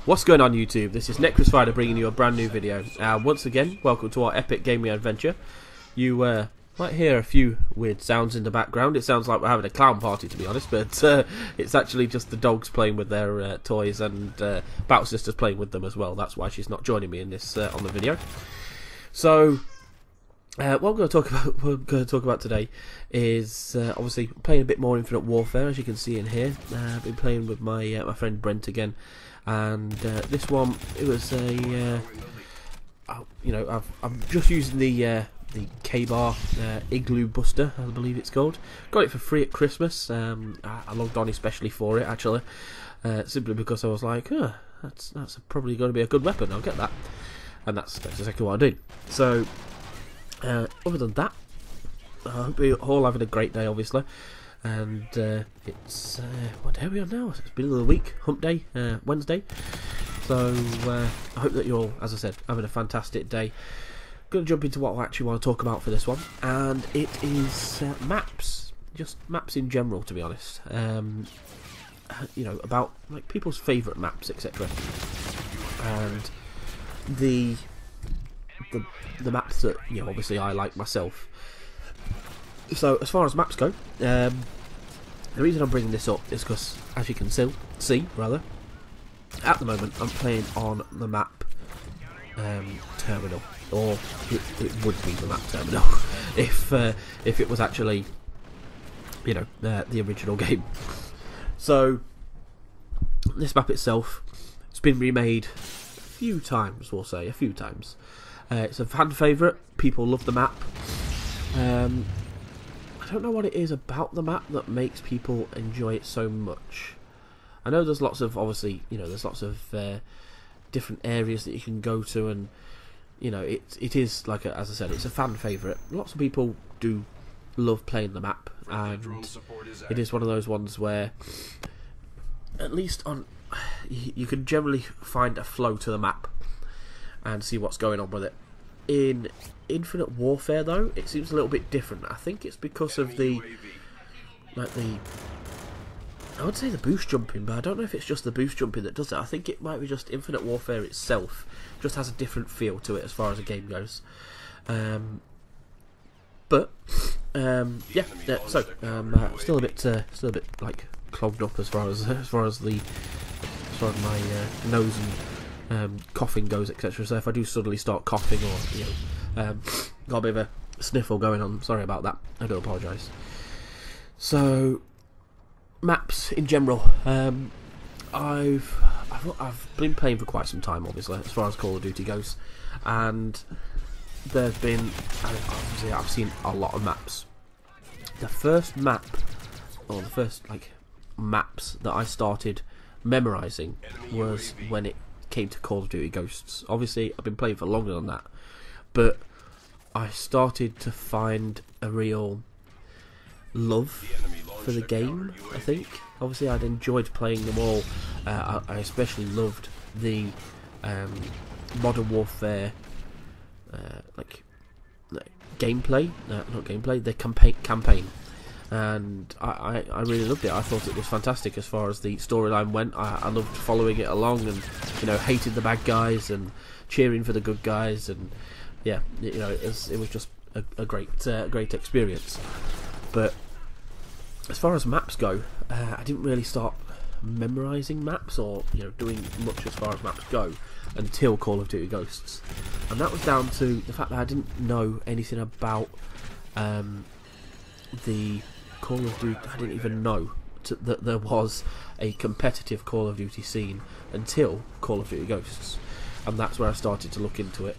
What's going on YouTube? This is Necris bringing you a brand new video. Once again, welcome to our epic gaming adventure. You might hear a few weird sounds in the background. It sounds like we're having a clown party, to be honest, but it's actually just the dogs playing with their toys, and Battle Sister's playing with them as well. That's why she's not joining me in this on the video. So what we're going to talk about today is obviously playing a bit more Infinite Warfare, as you can see in here. I've been playing with my my friend Brent again, and this one, it was a I'm just using the K-Bar Igloo Buster, I believe it's called. Got it for free at Christmas. I logged on especially for it, actually, simply because I was like, that's probably going to be a good weapon. I'll get that, and that's exactly what I did. So other than that, I hope you're all having a great day, obviously. And it's what day are we on now? It's middle of the week, hump day, Wednesday. So I hope that you're all, as I said, having a fantastic day. Going to jump into what I actually want to talk about for this one, and it is maps, just maps in general, to be honest. You know, about like people's favourite maps, etc. And the maps that, you know, obviously I like myself. So as far as maps go, the reason I'm bringing this up is because, as you can see, at the moment I'm playing on the map Terminal, or it would be the map Terminal if it was actually, you know, the original game. So this map itself, it's been remade a few times, we'll say a few times. It's a fan favourite. People love the map. I don't know what it is about the map that makes people enjoy it so much. I know there's lots of, obviously, you know, there's lots of different areas that you can go to, and you know, it is like as I said, it's a fan favourite. Lots of people do love playing the map, and it is one of those ones where, at least on, you can generally find a flow to the map and see what's going on with it. In Infinite Warfare, though, it seems a little bit different. I think it's because of I would say the boost jumping, but I don't know if it's just the boost jumping that does it. I think it might be just Infinite Warfare itself just has a different feel to it as far as the game goes. Yeah, so still a bit like clogged up as far as my nose and coughing goes, etc. So if I do suddenly start coughing, or you know, got a bit of a sniffle going on, sorry about that. I do apologise. So maps in general, I've been playing for quite some time, obviously, as far as Call of Duty goes, and there's been, obviously, I've seen a lot of maps. The first map, or the first like maps that I started memorising was when it came to Call of Duty Ghosts. Obviously, I've been playing for longer than that, but I started to find a real love for the game, I think. Obviously, I'd enjoyed playing them all. I especially loved the Modern Warfare gameplay, the campaign. And I really loved it. I thought it was fantastic as far as the storyline went. I loved following it along, and you know, hating the bad guys and cheering for the good guys, and yeah, you know, it was just a great experience. But as far as maps go, I didn't really start memorising maps, or you know, doing much as far as maps go, until Call of Duty Ghosts, and that was down to the fact that I didn't know anything about the Call of Duty. I didn't even know that there was a competitive Call of Duty scene until Call of Duty Ghosts, and that's where I started to look into it.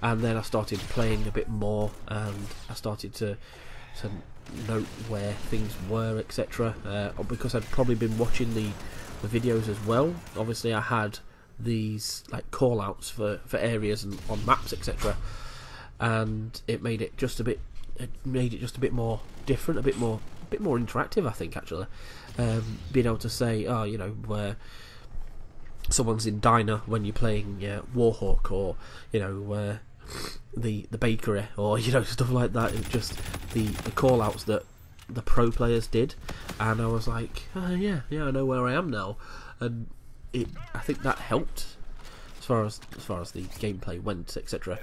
And then I started playing a bit more, and I started to note where things were, etc. Because I'd probably been watching the videos as well. Obviously, I had these like call outs for areas and on maps, etc. And it made it just a bit. It made it just a bit more different, a bit more interactive, I think, actually. Being able to say, oh, you know, where someone's in diner when you're playing Warhawk, or you know, the bakery, or you know, stuff like that. It's just the call outs that the pro players did, and I was like, yeah, I know where I am now. And I think that helped as far as the gameplay went, etc.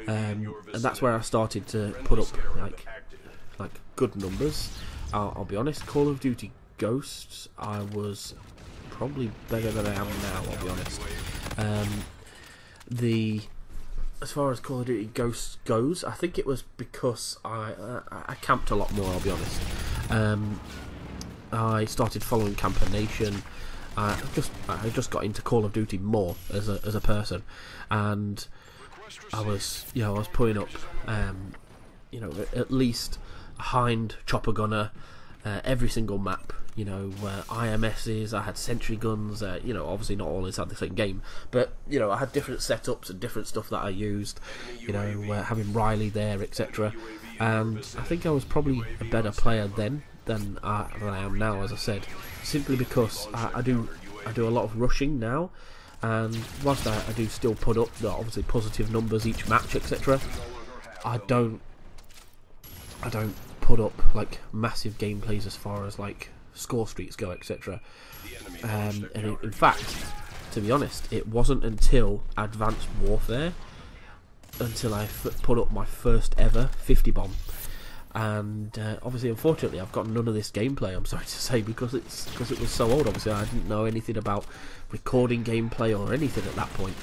And that's where I started to put up like good numbers. I'll be honest, Call of Duty Ghosts, I was probably better than I am now, I'll be honest. As far as Call of Duty Ghosts goes, I think it was because I camped a lot more, I'll be honest. I started following Camper Nation. I just got into Call of Duty more as a person, and I was putting up at least a Hind chopper gunner every single map. IMSs, I had sentry guns, obviously not all inside the same game, but I had different setups and different stuff that I used, having Riley there, etc. And I think I was probably a better player then than I am now, as I said, simply because I do a lot of rushing now, and whilst I do still put up the obviously positive numbers each match, etc., I don't put up like massive gameplays as far as like score streaks go, etc. And in fact, to be honest, it wasn't until Advanced Warfare until I put up my first ever 50 bomb. And obviously, unfortunately, I've got none of this gameplay, I'm sorry to say, because it was so old. Obviously, I didn't know anything about recording gameplay or anything at that point.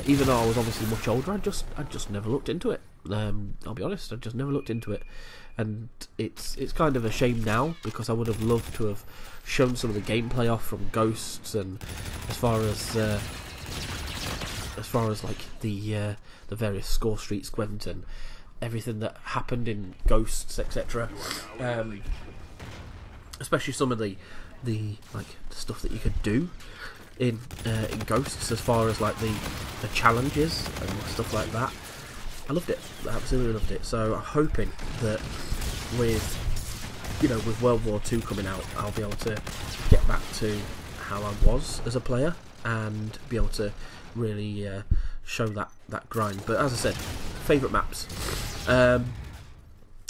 Even though I was obviously much older, I just never looked into it. I'll be honest, I just never looked into it, and it's kind of a shame now, because I would have loved to have shown some of the gameplay off from Ghosts, and as far as like the various score streaks went and everything that happened in Ghosts, etc. Especially some of the stuff that you could do in Ghosts, as far as like the challenges and stuff like that. I loved it. I absolutely loved it. So I'm hoping that with World War II coming out, I'll be able to get back to how I was as a player and be able to really show that grind. But as I said, favourite maps. The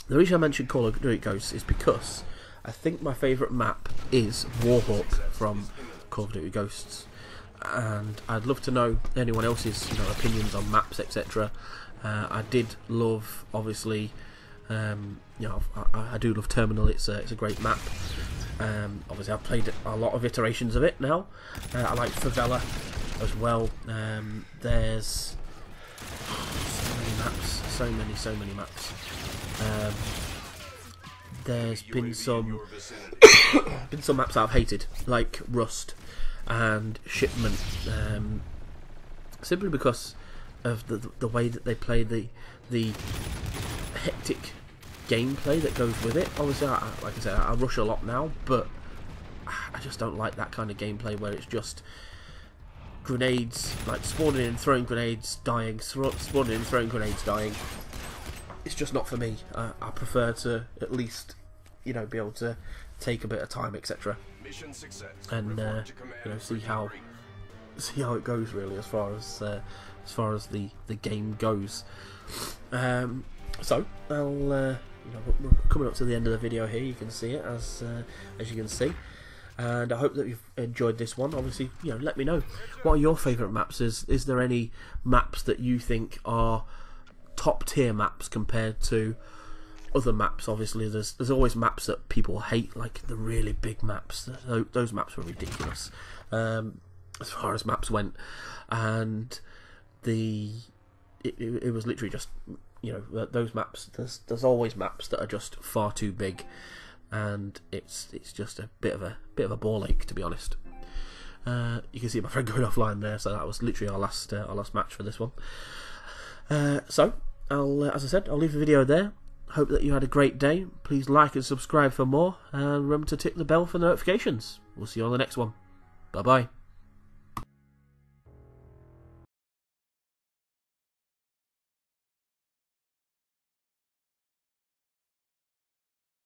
reason I mentioned Call of Duty Ghosts is because I think my favourite map is Warhawk from Call of Duty Ghosts, and I'd love to know anyone else's opinions on maps, etc. I did love, obviously, I do love Terminal. It's a great map. Obviously, I've played a lot of iterations of it now. I like Favela as well. There's so many maps, so many maps. There's been some maps that I've hated, like Rust and Shipment, simply because of the way that they play the hectic gameplay that goes with it. Obviously, like I said, I rush a lot now, but I just don't like that kind of gameplay where it's just grenades, like spawning in, throwing grenades, dying, spawning in, throwing grenades, dying. It's just not for me. I prefer to at least, be able to take a bit of time, etc. And see how it goes, really, as far as the game goes. So I'll we're coming up to the end of the video here. You can see it as you can see, and I hope that you've enjoyed this one. Obviously, let me know what are your favourite maps. Is there any maps that you think are top tier maps compared to other maps? Obviously, there's always maps that people hate, like the really big maps. Those maps were ridiculous as far as maps went, and it was literally just those maps. There's always maps that are just far too big, and it's just a bit of a ball ache, to be honest. You can see my friend going offline there, so that was literally our last match for this one. So as I said, I'll leave the video there. Hope that you had a great day. Please like and subscribe for more, and remember to tick the bell for notifications. We'll see you on the next one. Bye bye.